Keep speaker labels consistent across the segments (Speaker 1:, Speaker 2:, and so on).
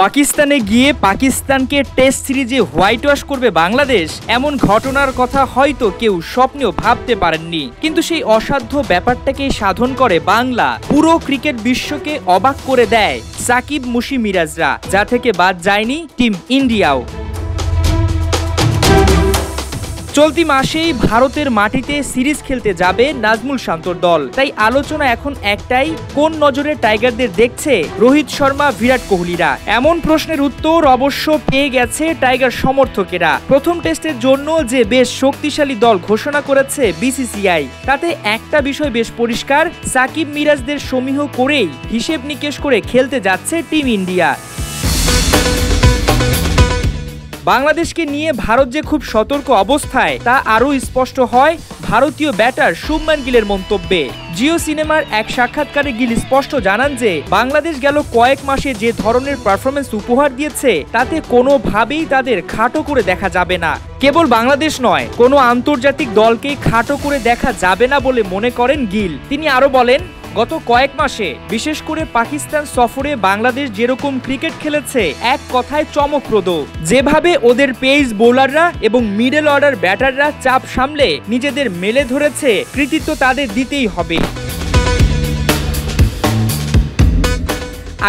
Speaker 1: পাকিস্তানে গিয়ে পাকিস্তানকে টেস্ট সিরিজে হোয়াইট ওয়াশ করবে বাংলাদেশ, এমন ঘটনার কথা হয়তো কেউ স্বপ্নেও ভাবতে পারেননি। কিন্তু সেই অসাধ্য ব্যাপারটাকে সাধন করে বাংলা, পুরো ক্রিকেট বিশ্বকে অবাক করে দেয় সাকিব মুশি মিরাজরা, যা থেকে বাদ যায়নি টিম ইন্ডিয়াও। চলতি মাসেই ভারতের মাটিতে সিরিজ খেলতে যাবে নাজমুল শান্তর দল। তাই আলোচনা এখন একটাই, কোন নজরে টাইগারদের দেখছে রোহিত শর্মা, বিরাট কোহলিরা? এমন প্রশ্নের উত্তর অবশ্য পেয়ে গেছে টাইগার সমর্থকেরা। প্রথম টেস্টের জন্য যে বেশ শক্তিশালী দল ঘোষণা করেছে বিসিসিআই, তাতে একটা বিষয় বেশ পরিষ্কার, সাকিব মিরাজদের সমীহ করেই হিসেব নিকেশ করে খেলতে যাচ্ছে টিম ইন্ডিয়া। বাংলাদেশকে নিয়ে ভারত যে খুব সতর্ক অবস্থায় তা আরও স্পষ্ট হয় ভারতীয় ব্যাটার শুভমান গিলের মন্তব্যে। জিও সিনেমার এক সাক্ষাৎকারে গিল স্পষ্ট জানান যে বাংলাদেশ গেল কয়েক মাসে যে ধরনের পারফরমেন্স উপহার দিয়েছে তাতে কোনোভাবেই তাদের খাটো করে দেখা যাবে না। কেবল বাংলাদেশ নয়, কোনো আন্তর্জাতিক দলকেই খাটো করে দেখা যাবে না বলে মনে করেন গিল। তিনি আরও বলেন, গত কয়েক মাসে বিশেষ করে পাকিস্তান সফরে বাংলাদেশ যেরকম ক্রিকেট খেলেছে এক কথায় চমকপ্রদ। যেভাবে ওদের পেস বোলাররা এবং মিডল অর্ডার ব্যাটাররা চাপ সামলে নিজেদের মেলে ধরেছে, কৃতিত্ব তাদের দিতেই হবে।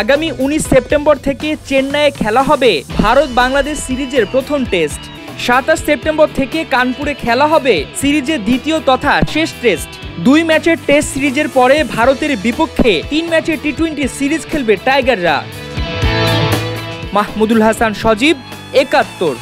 Speaker 1: আগামী 19 সেপ্টেম্বর থেকে চেন্নাইয়ে খেলা হবে ভারত বাংলাদেশ সিরিজের প্রথম টেস্ট। 27 সেপ্টেম্বর থেকে কানপুরে খেলা হবে সিরিজের দ্বিতীয় তথা শেষ টেস্ট। 2 ম্যাচের টেস্ট সিরিজের পরে ভারতের বিপক্ষে 3 ম্যাচের টি-20 সিরিজ খেলবে টাইগাররা। মাহমুদুল হাসান সজীব, 71।